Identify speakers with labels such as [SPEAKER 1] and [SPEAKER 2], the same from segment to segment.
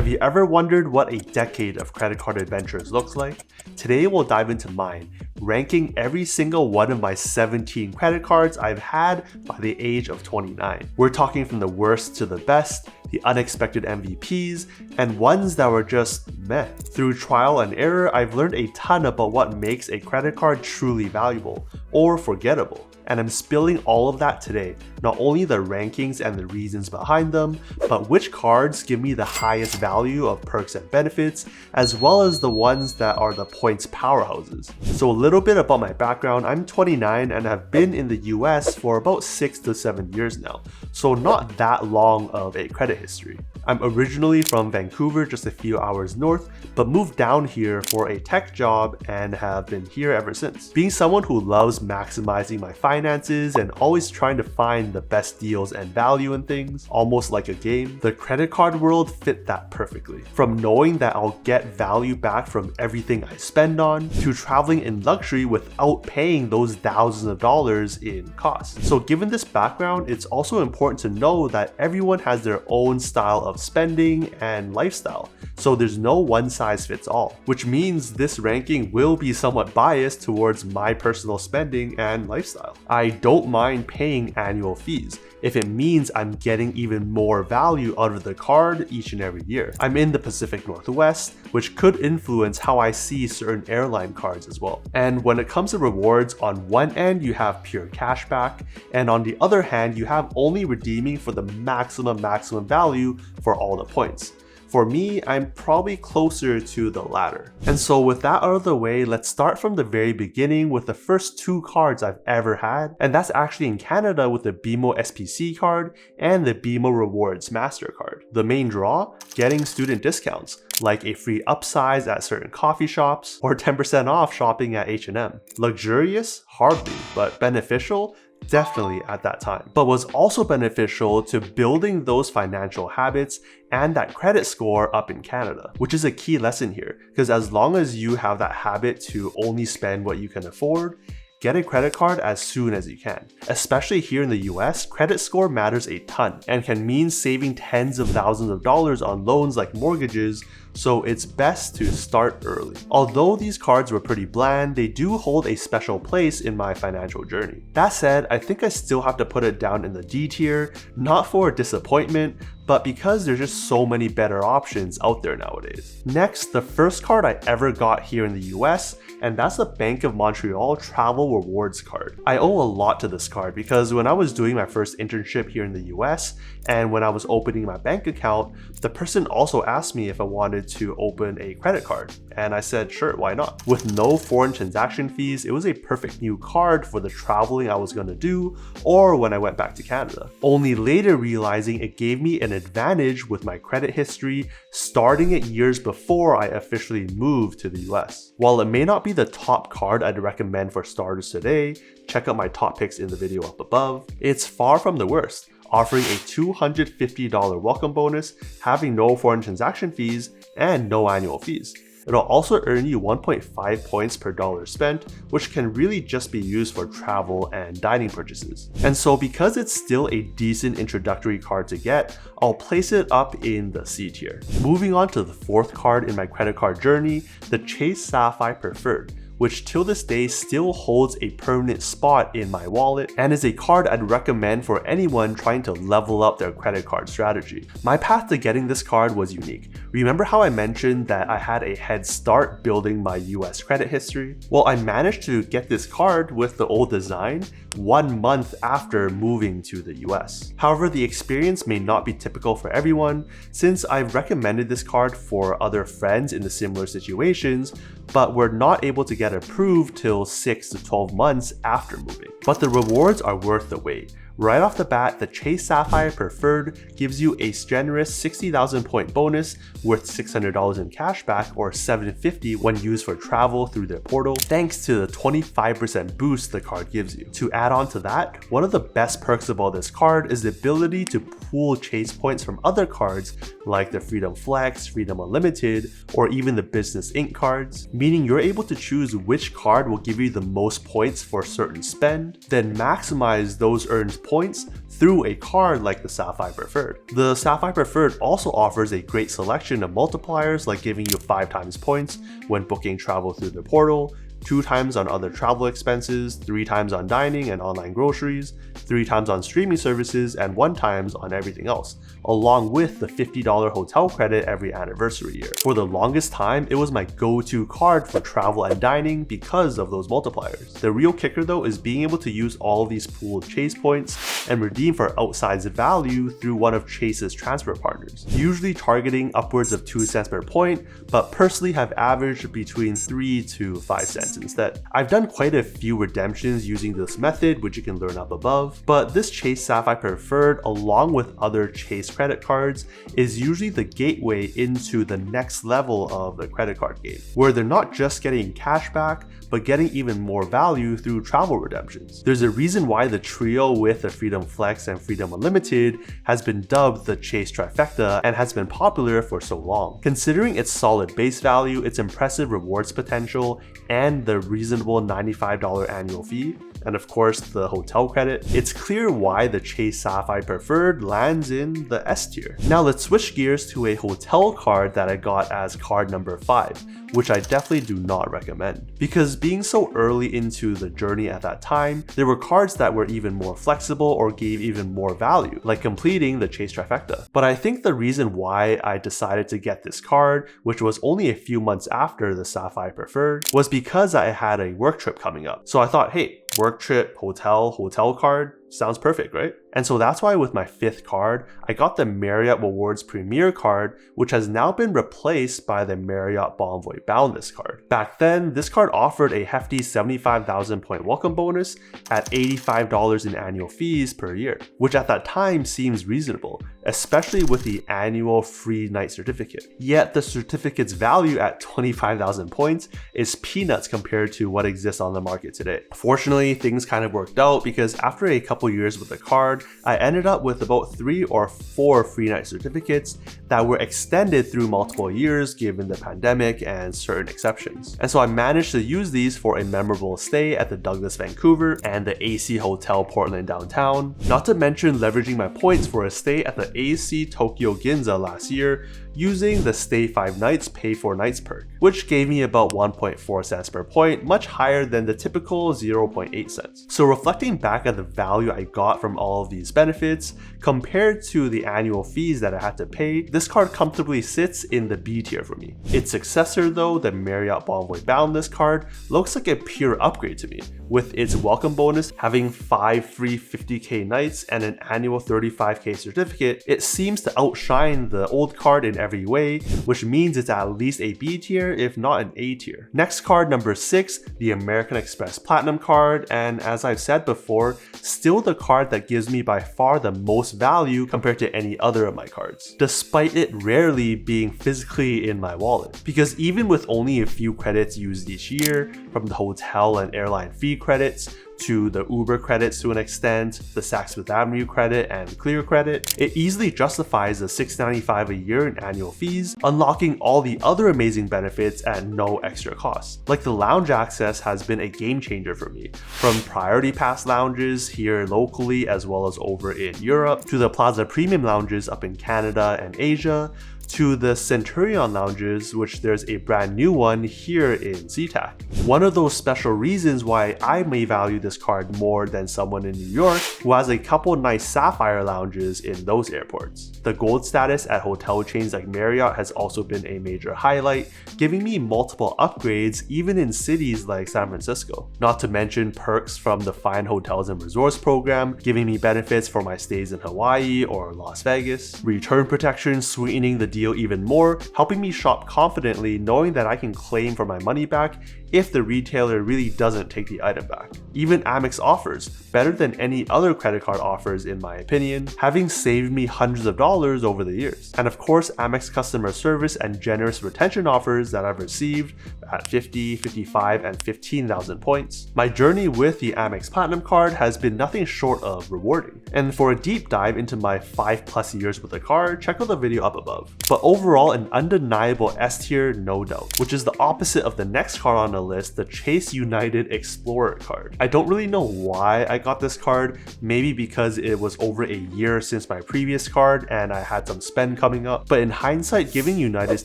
[SPEAKER 1] Have you ever wondered what a decade of credit card adventures looks like? Today we'll dive into mine, ranking every single one of my 17 credit cards I've had by the age of 29. We're talking from the worst to the best, the unexpected MVPs, and ones that were just meh. Through trial and error, I've learned a ton about what makes a credit card truly valuable or forgettable. And I'm spilling all of that today, not only the rankings and the reasons behind them, but which cards give me the highest value of perks and benefits, as well as the ones that are the points powerhouses. So a little bit about my background. I'm 29 and have been in the US for about 6 to 7 years now, so not that long of a credit history. I'm originally from Vancouver, just a few hours north, but moved down here for a tech job and have been here ever since. Being someone who loves maximizing my finances and always trying to find the best deals and value in things, almost like a game, the credit card world fit that perfectly. From knowing that I'll get value back from everything I spend on, to traveling in luxury without paying those thousands of dollars in costs. So given this background, it's also important to know that everyone has their own style of spending and lifestyle, so there's no one size fits all, which means this ranking will be somewhat biased towards my personal spending and lifestyle. I don't mind paying annual fees if it means I'm getting even more value out of the card each and every year. I'm in the Pacific Northwest, which could influence how I see certain airline cards as well. And when it comes to rewards, on one end you have pure cashback, and on the other hand you have only redeeming for the maximum value for all the points. For me, I'm probably closer to the latter. And so with that out of the way, let's start from the very beginning with the first two cards I've ever had, and that's actually in Canada with the BMO SPC card and the BMO Rewards MasterCard. The main draw? Getting student discounts, like a free upsize at certain coffee shops or 10% off shopping at H&M. Luxurious? Hardly, but beneficial? Definitely at that time, but was also beneficial to building those financial habits and that credit score up in Canada, which is a key lesson here, because as long as you have that habit to only spend what you can afford, get a credit card as soon as you can. Especially here in the US, credit score matters a ton and can mean saving tens of thousands of dollars on loans like mortgages, so it's best to start early. Although these cards were pretty bland, they do hold a special place in my financial journey. That said, I think I still have to put it down in the D tier, not for disappointment, but because there's just so many better options out there nowadays. Next, the first card I ever got here in the US, and that's the Bank of Montreal Travel Rewards card. I owe a lot to this card because when I was doing my first internship here in the US, and when I was opening my bank account, the person also asked me if I wanted to open a credit card, and I said sure, why not? With no foreign transaction fees, it was a perfect new card for the traveling I was going to do or when I went back to Canada. Only later realizing it gave me an advantage with my credit history starting it years before I officially moved to the US. While it may not be the top card I'd recommend for starters today, check out my top picks in the video up above, it's far from the worst, offering a $250 welcome bonus, having no foreign transaction fees, and no annual fees. It'll also earn you 1.5 points per dollar spent, which can really just be used for travel and dining purchases. And so because it's still a decent introductory card to get, I'll place it up in the C tier. Moving on to the fourth card in my credit card journey, the Chase Sapphire Preferred, which till this day still holds a permanent spot in my wallet and is a card I'd recommend for anyone trying to level up their credit card strategy. My path to getting this card was unique. Remember how I mentioned that I had a head start building my US credit history? Well, I managed to get this card with the old design 1 month after moving to the US. However, the experience may not be typical for everyone, since I've recommended this card for other friends in the similar situations, but were not able to get approved till 6 to 12 months after moving. But the rewards are worth the wait. Right off the bat, the Chase Sapphire Preferred gives you a generous 60,000 point bonus worth $600 in cashback or $750 when used for travel through their portal, thanks to the 25% boost the card gives you. To add on to that, one of the best perks about this card is the ability to pool Chase points from other cards like the Freedom Flex, Freedom Unlimited, or even the Business Ink cards, meaning you're able to choose which card will give you the most points for a certain spend, then maximize those earned points through a card like the Sapphire Preferred. The Sapphire Preferred also offers a great selection of multipliers, like giving you 5 times points when booking travel through the portal, 2 times on other travel expenses, 3 times on dining and online groceries, 3 times on streaming services, and 1 times on everything else, along with the $50 hotel credit every anniversary year. For the longest time, it was my go-to card for travel and dining because of those multipliers. The real kicker though is being able to use all of these pooled Chase points and redeem for outsized value through one of Chase's transfer partners, usually targeting upwards of 2 cents per point, but personally have averaged between 3 to 5 cents instead. I've done quite a few redemptions using this method, which you can learn up above, but this Chase Sapphire Preferred, along with other Chase credit cards, is usually the gateway into the next level of the credit card game, where they're not just getting cash back, but getting even more value through travel redemptions. There's a reason why the trio with the Freedom Flex and Freedom Unlimited has been dubbed the Chase Trifecta and has been popular for so long. Considering its solid base value, its impressive rewards potential, and the reasonable $95 annual fee, and of course the hotel credit, it's clear why the Chase Sapphire Preferred lands in the S tier. Now let's switch gears to a hotel card that I got as card number 5, which I definitely do not recommend. Because being so early into the journey at that time, there were cards that were even more flexible or gave even more value, like completing the Chase Trifecta. But I think the reason why I decided to get this card, which was only a few months after the Sapphire Preferred, was because I had a work trip coming up. So I thought, hey, work trip, hotel card, sounds perfect, right? And so that's why with my 5th card, I got the Marriott Rewards Premier card, which has now been replaced by the Marriott Bonvoy Boundless card. Back then, this card offered a hefty 75,000 point welcome bonus at $85 in annual fees per year, which at that time seems reasonable, especially with the annual free night certificate. Yet the certificate's value at 25,000 points is peanuts compared to what exists on the market today. Fortunately, things kind of worked out because after a couple years with the card, I ended up with about 3 or 4 free night certificates that were extended through multiple years given the pandemic and certain exceptions. And so I managed to use these for a memorable stay at the Douglas Vancouver and the AC Hotel Portland downtown, not to mention leveraging my points for a stay at the AC Tokyo Ginza last year using the Stay 5 Nights Pay 4 Nights perk, which gave me about 1.4 cents per point, much higher than the typical 0.8 cents. So reflecting back at the value I got from all of these benefits, compared to the annual fees that I had to pay, this card comfortably sits in the B tier for me. Its successor though, the Marriott Bonvoy Boundless card, looks like a pure upgrade to me, with its welcome bonus having 5 free 50k nights and an annual 35k certificate. It seems to outshine the old card in every way, which means it's at least a B tier, if not an A tier. Next card number 6, the American Express Platinum card, and as I've said before, still the card that gives me by far the most value compared to any other of my cards, despite it rarely being physically in my wallet. Because even with only a few credits used each year, from the hotel and airline fee credits to the Uber credits to an extent, the Saks Fifth Avenue credit and Clear credit, it easily justifies the $695 a year in annual fees, unlocking all the other amazing benefits at no extra cost. Like the lounge access has been a game changer for me, from priority pass lounges here locally as well as over in Europe, to the Plaza Premium lounges up in Canada and Asia, to the Centurion lounges, which there's a brand new one here in SeaTac. One of those special reasons why I may value this card more than someone in New York who has a couple nice Sapphire lounges in those airports. The gold status at hotel chains like Marriott has also been a major highlight, giving me multiple upgrades even in cities like San Francisco. Not to mention perks from the Fine Hotels and Resorts program, giving me benefits for my stays in Hawaii or Las Vegas. Return protection sweetening the deal even more, helping me shop confidently knowing that I can claim for my money back if the retailer really doesn't take the item back. Even Amex offers, better than any other credit card offers in my opinion, having saved me hundreds of dollars over the years. And of course, Amex customer service and generous retention offers that I've received at 50, 55, and 15,000 points. My journey with the Amex Platinum card has been nothing short of rewarding. And for a deep dive into my 5+ years with the card, check out the video up above. But overall, an undeniable S tier, no doubt, which is the opposite of the next card on the list, the Chase United Explorer card. I don't really know why I got this card, maybe because it was over a year since my previous card and I had some spend coming up, but in hindsight, given United's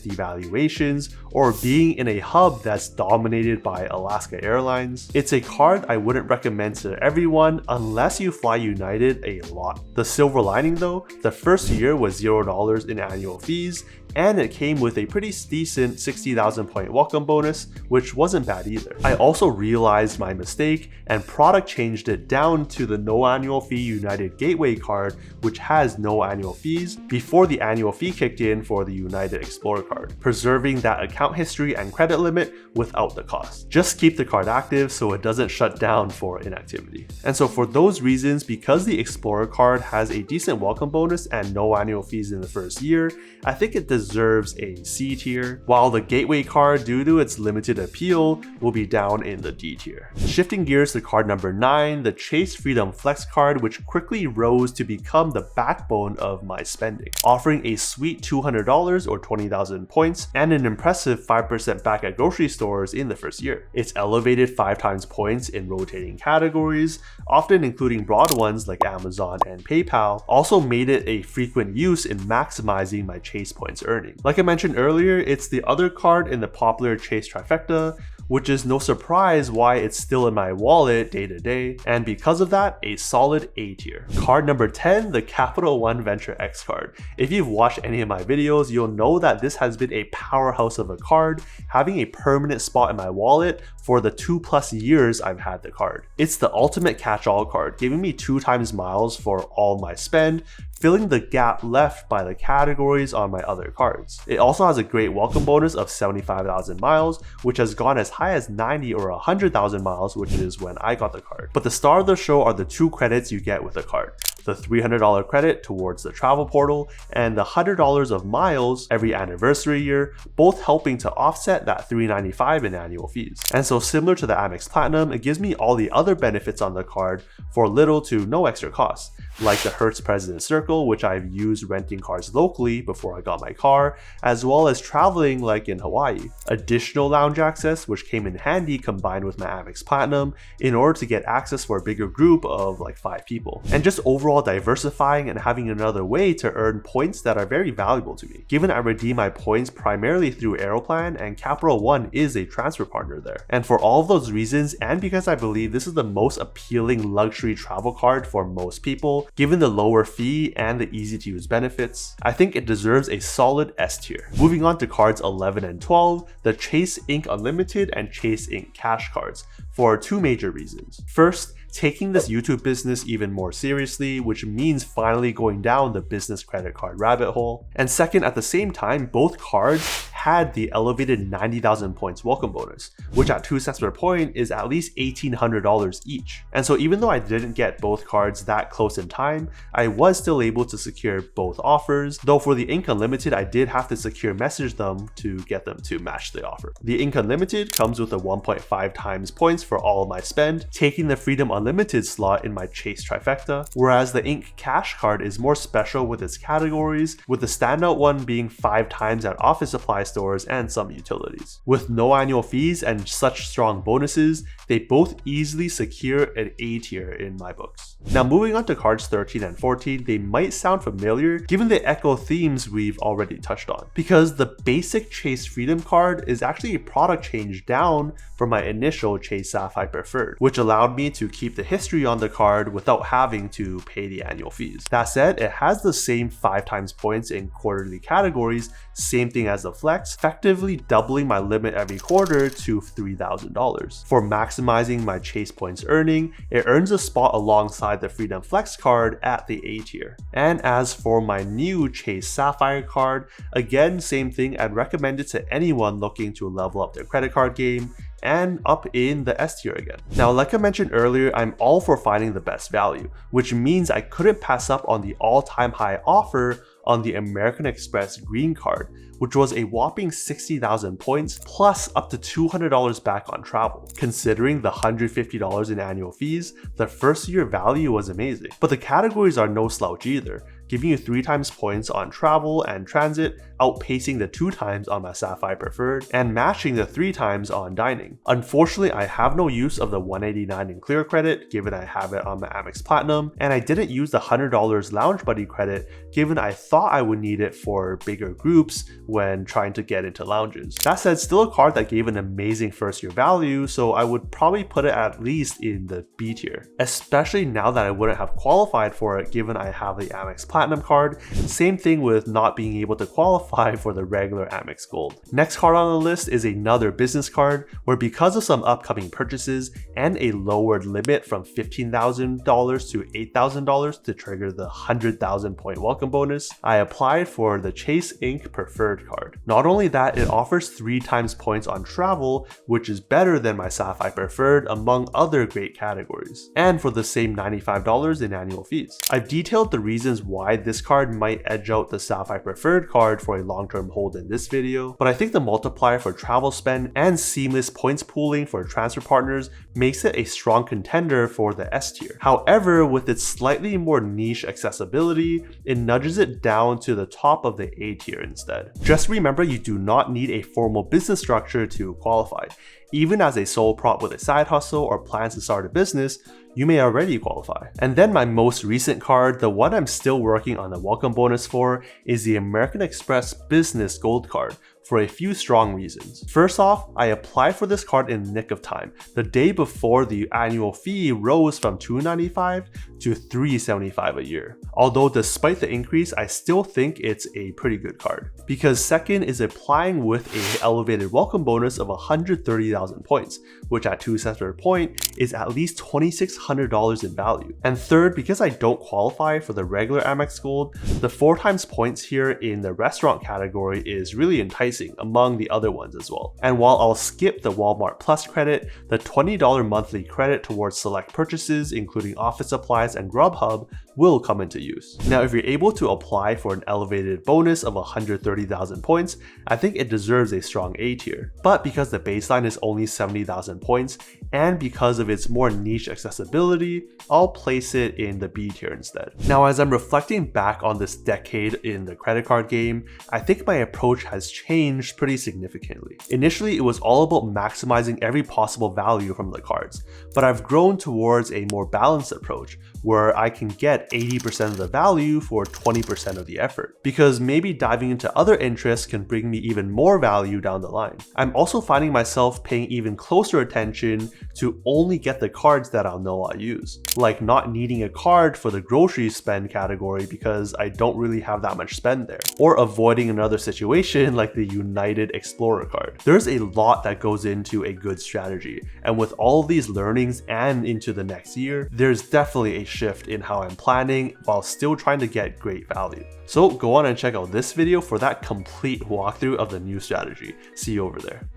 [SPEAKER 1] devaluations or being in a hub that's dominated by Alaska Airlines, it's a card I wouldn't recommend to everyone unless you fly United a lot. The silver lining though, the first year was $0 in annual fees, and it came with a pretty decent 60,000 point welcome bonus, which wasn't bad either. I also realized my mistake and product changed it down to the no annual fee United Gateway card, which has no annual fees, before the annual fee kicked in for the United Explorer card, preserving that account history and credit limit without the cost. Just keep the card active so it doesn't shut down for inactivity. And so for those reasons, because the Explorer card has a decent welcome bonus and no annual fees in the first year, I think it deserves a C tier, while the Gateway card, due to its limited appeal, will be down in the D tier. Shifting gears to card number 9, the Chase Freedom Flex card, which quickly rose to become the backbone of my spending, offering a sweet $200 or 20,000 points and an impressive 5% back at grocery stores in the first year. It's elevated 5 times points in rotating categories, often including broad ones like Amazon and PayPal, also made it a frequent use in maximizing my Chase points earning. Like I mentioned earlier, it's the other card in the popular Chase trifecta, which is no surprise why it's still in my wallet day to day, and because of that, a solid A tier. Card number 10, the Capital One Venture X card. If you've watched any of my videos, you'll know that this has been a powerhouse of a card, having a permanent spot in my wallet for the 2+ years I've had the card. It's the ultimate catch-all card, giving me 2 times miles for all my spend, filling the gap left by the categories on my other cards. It also has a great welcome bonus of 75,000 miles, which has gone as high as 90 or 100,000 miles, which is when I got the card. But the star of the show are the 2 credits you get with the card. The $300 credit towards the travel portal and the $100 of miles every anniversary year, both helping to offset that $395 in annual fees. And so similar to the Amex Platinum, it gives me all the other benefits on the card for little to no extra cost, like the Hertz President Circle, which I've used renting cars locally before I got my car, as well as traveling like in Hawaii. Additional lounge access, which came in handy combined with my Amex Platinum in order to get access for a bigger group of like 5 people. And just overall diversifying and having another way to earn points that are very valuable to me, given I redeem my points primarily through Aeroplan and Capital One is a transfer partner there. And for all of those reasons, and because I believe this is the most appealing luxury travel card for most people, given the lower fee and the easy to use benefits, I think it deserves a solid S tier. Moving on to cards 11 and 12, the Chase Ink Unlimited and Chase Ink Cash cards, for 2 major reasons. First, taking this YouTube business even more seriously, which means finally going down the business credit card rabbit hole. And second, at the same time, both cards had the elevated 90,000 points welcome bonus, which at 2 cents per point is at least $1,800 each. And so even though I didn't get both cards that close in time, I was still able to secure both offers, though for the Ink Unlimited, I did have to secure message them to get them to match the offer. The Ink Unlimited comes with a 1.5 times points for all of my spend, taking the Freedom Unlimited slot in my Chase trifecta, whereas the Ink Cash card is more special with its categories, with the standout one being 5 times at office supply stores and some utilities. With no annual fees and such strong bonuses, they both easily secure an A tier in my books. Now moving on to cards 13 and 14, they might sound familiar given the echo themes we've already touched on, because the basic Chase Freedom card is actually a product change down from my initial Chase Sapphire Preferred, which allowed me to keep the history on the card without having to pay the annual fees. That said, it has the same 5 times points in quarterly categories, same thing as the Flex, effectively doubling my limit every quarter to $3,000. For maximizing my Chase points earning, it earns a spot alongside the Freedom Flex card at the A tier. And as for my new Chase Sapphire card, again, same thing, I'd recommend it to anyone looking to level up their credit card game and up in the S tier again. Now, like I mentioned earlier, I'm all for finding the best value, which means I couldn't pass up on the all-time high offer on the American Express Green card, which was a whopping 60,000 points plus up to $200 back on travel. Considering the $150 in annual fees, the first year value was amazing. But the categories are no slouch either, giving you 3 times points on travel and transit, outpacing the 2 times on my Sapphire Preferred and matching the 3 times on Dining. Unfortunately, I have no use of the $189 in clear credit given I have it on my Amex Platinum, and I didn't use the $100 Lounge Buddy credit given I thought I would need it for bigger groups when trying to get into lounges. That said, still a card that gave an amazing first year value, so I would probably put it at least in the B tier, especially now that I wouldn't have qualified for it given I have the Amex Platinum card. Same thing with not being able to qualify for the regular Amex Gold. Next card on the list is another business card where, because of some upcoming purchases and a lowered limit from $15,000 to $8,000 to trigger the 100,000 point welcome bonus, I applied for the Chase Ink Preferred card. Not only that, it offers 3 times points on travel, which is better than my Sapphire Preferred among other great categories, and for the same $95 in annual fees. I've detailed the reasons why this card might edge out the Sapphire Preferred card for a long-term hold in this video, but I think the multiplier for travel spend and seamless points pooling for transfer partners makes it a strong contender for the S tier. However, with its slightly more niche accessibility, it nudges it down to the top of the A tier instead. Just remember, you do not need a formal business structure to qualify. Even as a sole prop with a side hustle or plans to start a business, you may already qualify. And then my most recent card, the one I'm still working on the welcome bonus for, is the American Express Business Gold card, for a few strong reasons. First off, I applied for this card in the nick of time, the day before the annual fee rose from $295 to $375 a year. Although despite the increase, I still think it's a pretty good card. Because second is applying with an elevated welcome bonus of 130,000 points, which at 2 cents per point is at least $2,600 in value. And third, because I don't qualify for the regular Amex Gold, the 4 times points here in the restaurant category is really enticing among the other ones as well. And while I'll skip the Walmart Plus credit, the $20 monthly credit towards select purchases, including office supplies and Grubhub, will come into use. Now, if you're able to apply for an elevated bonus of 130,000 points, I think it deserves a strong A tier. But because the baseline is only 70,000 points, and because of its more niche accessibility, I'll place it in the B tier instead. Now, as I'm reflecting back on this decade in the credit card game, I think my approach has changed pretty significantly. Initially, it was all about maximizing every possible value from the cards, but I've grown towards a more balanced approach where I can get 80% of the value for 20% of the effort, because maybe diving into other interests can bring me even more value down the line. I'm also finding myself paying even closer attention to only get the cards that I'll know I'll use, like not needing a card for the grocery spend category because I don't really have that much spend there, or avoiding another situation like the United Explorer card. There's a lot that goes into a good strategy, and with all of these learnings and into the next year, there's definitely a shift in how I'm planning while still trying to get great value. So go on and check out this video for that complete walkthrough of the new strategy. See you over there.